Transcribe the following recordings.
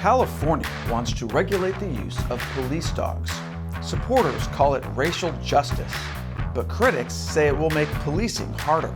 California wants to regulate the use of police dogs. Supporters call it racial justice, but critics say it will make policing harder.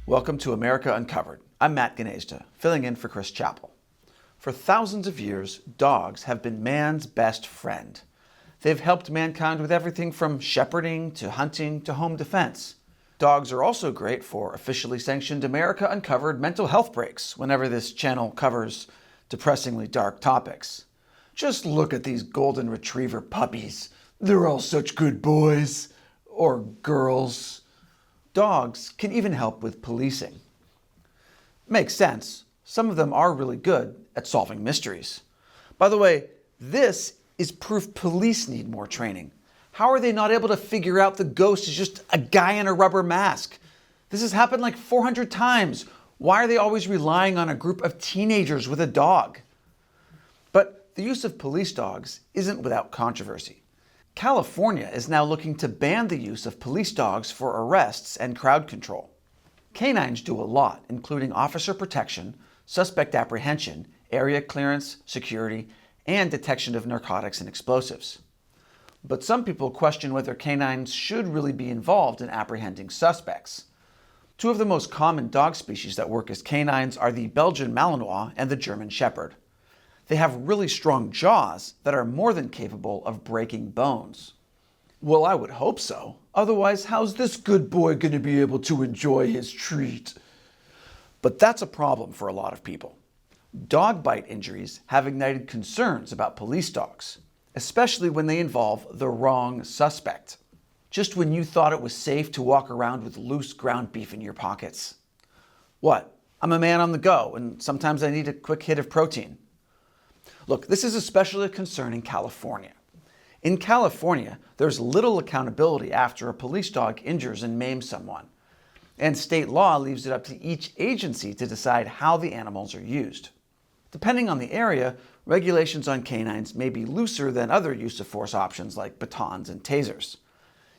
Welcome to America Uncovered. I'm Matt Gnezda, filling in for Chris Chappell. For thousands of years, dogs have been man's best friend. They've helped mankind with everything from shepherding to hunting to home defense. Dogs are also great for officially sanctioned America Uncovered mental health breaks whenever this channel covers depressingly dark topics. Just look at these golden retriever puppies. They're all such good boys. Or girls. Dogs can even help with policing. Makes sense. Some of them are really good at solving mysteries. By the way, this is proof police need more training. How are they not able to figure out the ghost is just a guy in a rubber mask? This has happened like 400 times. Why are they always relying on a group of teenagers with a dog? But the use of police dogs isn't without controversy. California is now looking to ban the use of police dogs for arrests and crowd control. Canines do a lot, including officer protection, suspect apprehension, area clearance, security, and detection of narcotics and explosives. But some people question whether canines should really be involved in apprehending suspects. Two of the most common dog species that work as canines are the Belgian Malinois and the German Shepherd. They have really strong jaws that are more than capable of breaking bones. Well, I would hope so. Otherwise, how's this good boy going to be able to enjoy his treat? But that's a problem for a lot of people. Dog bite injuries have ignited concerns about police dogs, especially when they involve the wrong suspect. Just when you thought it was safe to walk around with loose ground beef in your pockets. What? I'm a man on the go, and sometimes I need a quick hit of protein. Look, this is especially a concern in California. In California, there's little accountability after a police dog injures and maims someone. And state law leaves it up to each agency to decide how the animals are used. Depending on the area, regulations on canines may be looser than other use of force options like batons and tasers.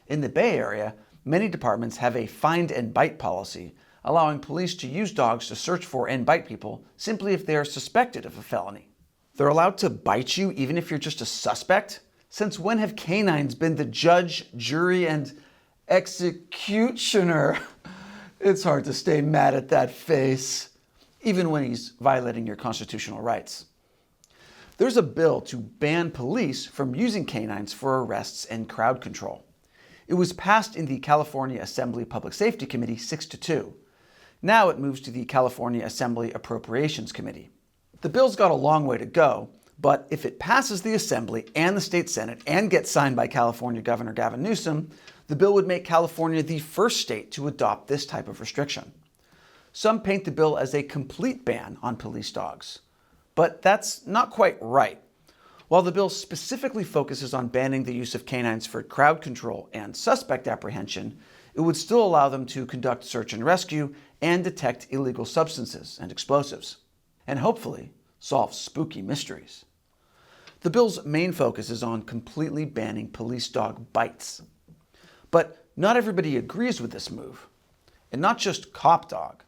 In the Bay Area, many departments have a find and bite policy, allowing police to use dogs to search for and bite people simply if they are suspected of a felony. They're allowed to bite you even if you're just a suspect? Since when have canines been the judge, jury, and executioner? It's hard to stay mad at that face, even when he's violating your constitutional rights. There's a bill to ban police from using canines for arrests and crowd control. It was passed in the California Assembly Public Safety Committee 6-2. Now it moves to the California Assembly Appropriations Committee. The bill's got a long way to go, but if it passes the Assembly and the State Senate and gets signed by California Governor Gavin Newsom, the bill would make California the first state to adopt this type of restriction. Some paint the bill as a complete ban on police dogs, but that's not quite right. While the bill specifically focuses on banning the use of canines for crowd control and suspect apprehension, it would still allow them to conduct search and rescue and detect illegal substances and explosives, and hopefully solve spooky mysteries. The bill's main focus is on completely banning police dog bites. But not everybody agrees with this move. And not just Cop Dog.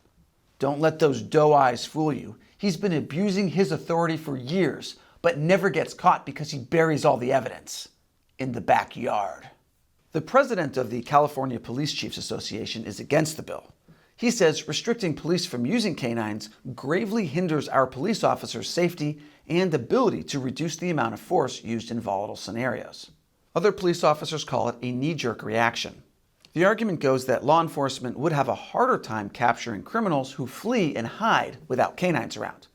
Don't let those doe eyes fool you. He's been abusing his authority for years, but never gets caught because he buries all the evidence in the backyard. The president of the California Police Chiefs Association is against the bill. He says restricting police from using canines gravely hinders our police officers' safety and ability to reduce the amount of force used in volatile scenarios. Other police officers call it a knee-jerk reaction. The argument goes that law enforcement would have a harder time capturing criminals who flee and hide without canines around.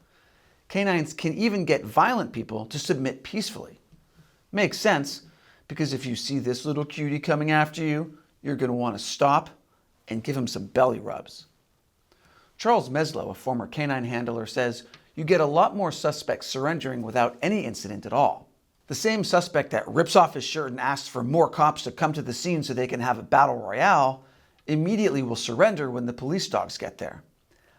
Canines can even get violent people to submit peacefully. Makes sense, because if you see this little cutie coming after you, you're going to want to stop and give him some belly rubs. Charles Meslow, a former canine handler, says you get a lot more suspects surrendering without any incident at all. The same suspect that rips off his shirt and asks for more cops to come to the scene so they can have a battle royale immediately will surrender when the police dogs get there.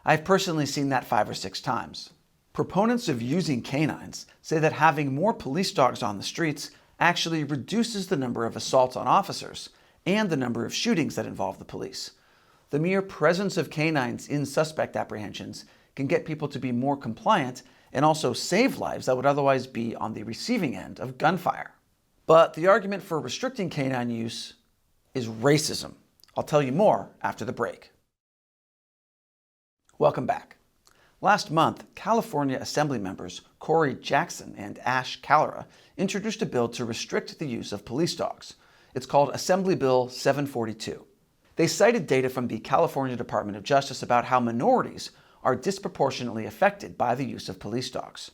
I've personally seen that 5 or 6 times. Proponents of using canines say that having more police dogs on the streets actually reduces the number of assaults on officers and the number of shootings that involve the police. The mere presence of canines in suspect apprehensions can get people to be more compliant and also save lives that would otherwise be on the receiving end of gunfire. But the argument for restricting canine use is racism. I'll tell you more after the break. Welcome back. Last month, California Assembly members Corey Jackson and Ash Kalera introduced a bill to restrict the use of police dogs. It's called Assembly Bill 742. They cited data from the California Department of Justice about how minorities are disproportionately affected by the use of police dogs.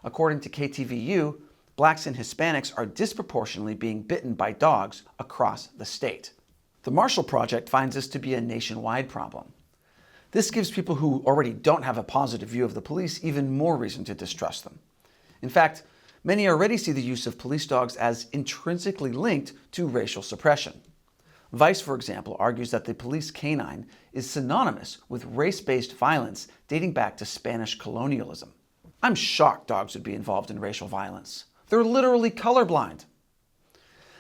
According to KTVU, blacks and Hispanics are disproportionately being bitten by dogs across the state. The Marshall Project finds this to be a nationwide problem. This gives people who already don't have a positive view of the police even more reason to distrust them. In fact, many already see the use of police dogs as intrinsically linked to racial suppression. Vice, for example, argues that the police canine is synonymous with race-based violence dating back to Spanish colonialism. I'm shocked dogs would be involved in racial violence. They're literally colorblind.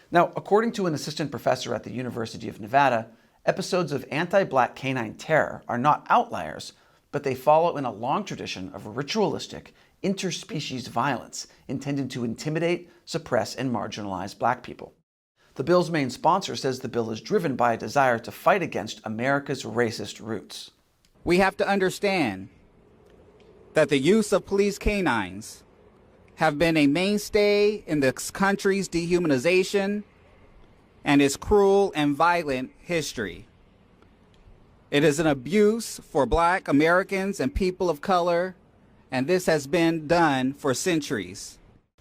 Now, according to an assistant professor at the University of Nevada, episodes of anti-black canine terror are not outliers, but they follow in a long tradition of ritualistic, interspecies violence intended to intimidate, suppress, and marginalize black people. The bill's main sponsor says the bill is driven by a desire to fight against America's racist roots. We have to understand that the use of police canines have been a mainstay in this country's dehumanization and its cruel and violent history. It is an abuse for Black Americans and people of color, and this has been done for centuries.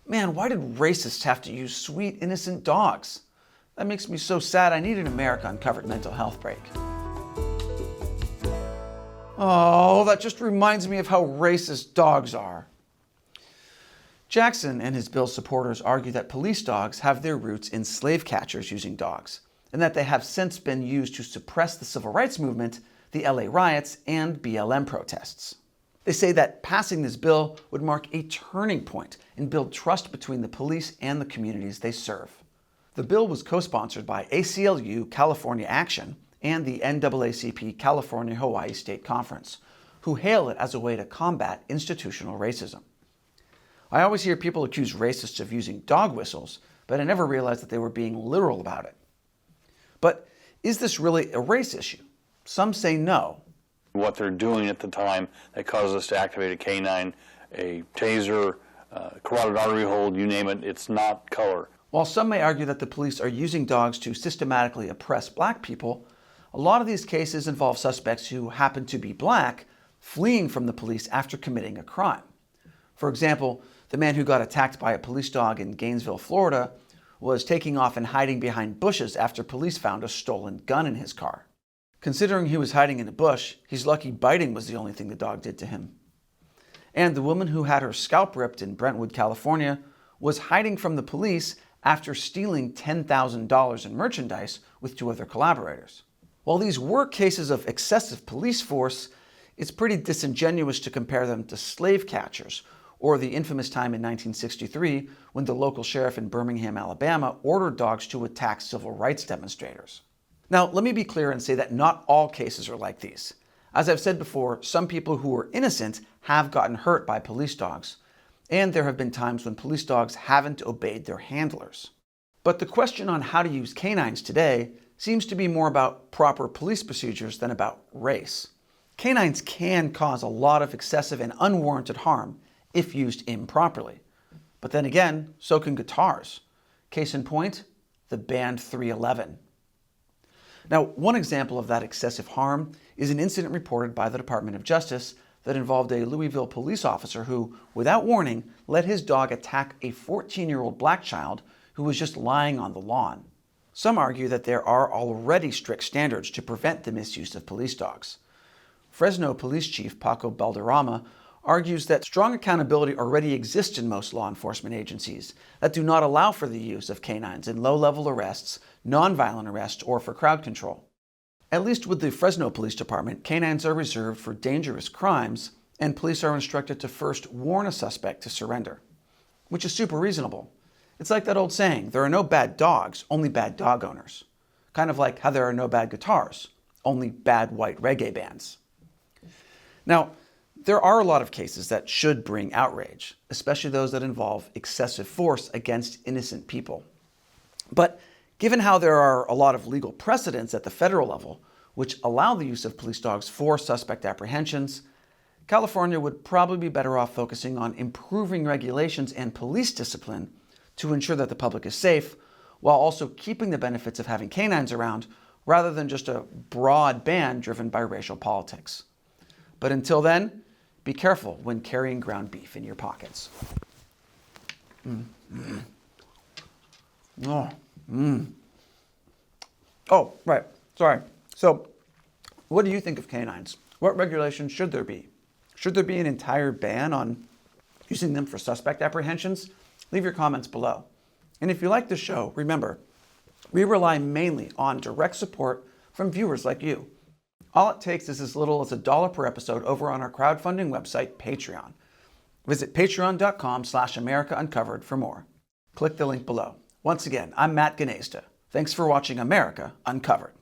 Man, why did racists have to use sweet, innocent dogs? That makes me so sad. I need an America Uncovered mental health break. Oh, that just reminds me of how racist dogs are. Jackson and his bill supporters argue that police dogs have their roots in slave catchers using dogs, and that they have since been used to suppress the civil rights movement, the LA riots, and BLM protests. They say that passing this bill would mark a turning point and build trust between the police and the communities they serve. The bill was co-sponsored by ACLU California Action and the NAACP California-Hawaii State Conference, who hail it as a way to combat institutional racism. I always hear people accuse racists of using dog whistles, but I never realized that they were being literal about it. But is this really a race issue? Some say no. What they're doing at the time that causes us to activate a canine, a taser, carotid artery hold, you name it, it's not color. While some may argue that the police are using dogs to systematically oppress black people, a lot of these cases involve suspects who happen to be black fleeing from the police after committing a crime. For example, the man who got attacked by a police dog in Gainesville, Florida, was taking off and hiding behind bushes after police found a stolen gun in his car. Considering he was hiding in a bush, he's lucky biting was the only thing the dog did to him. And the woman who had her scalp ripped in Brentwood, California, was hiding from the police after stealing $10,000 in merchandise with 2 other collaborators. While these were cases of excessive police force, it's pretty disingenuous to compare them to slave catchers, or the infamous time in 1963 when the local sheriff in Birmingham, Alabama, ordered dogs to attack civil rights demonstrators. Now, let me be clear and say that not all cases are like these. As I've said before, some people who were innocent have gotten hurt by police dogs, and there have been times when police dogs haven't obeyed their handlers. But the question on how to use canines today seems to be more about proper police procedures than about race. Canines can cause a lot of excessive and unwarranted harm if used improperly. But then again, so can guitars. Case in point, the band 311. Now, one example of that excessive harm is an incident reported by the Department of Justice that involved a Louisville police officer who, without warning, let his dog attack a 14-year-old black child who was just lying on the lawn. Some argue that there are already strict standards to prevent the misuse of police dogs. Fresno Police Chief Paco Balderrama argues that strong accountability already exists in most law enforcement agencies that do not allow for the use of canines in low-level arrests, nonviolent arrests, or for crowd control. At least with the Fresno Police Department, canines are reserved for dangerous crimes, and police are instructed to first warn a suspect to surrender, which is super reasonable. It's like that old saying, there are no bad dogs, only bad dog owners. Kind of like how there are no bad guitars, only bad white reggae bands. Now, there are a lot of cases that should bring outrage, especially those that involve excessive force against innocent people. But given how there are a lot of legal precedents at the federal level which allow the use of police dogs for suspect apprehensions, California would probably be better off focusing on improving regulations and police discipline to ensure that the public is safe, while also keeping the benefits of having canines around, rather than just a broad ban driven by racial politics. But until then, be careful when carrying ground beef in your pockets. Oh, right. Sorry. So, what do you think of canines? What regulations should there be? Should there be an entire ban on using them for suspect apprehensions? Leave your comments below. And if you like the show, remember, we rely mainly on direct support from viewers like you. All it takes is as little as $1 per episode over on our crowdfunding website, Patreon. Visit patreon.com/AmericaUncovered for more. Click the link below. Once again, I'm Matt Gnezda. Thanks for watching America Uncovered.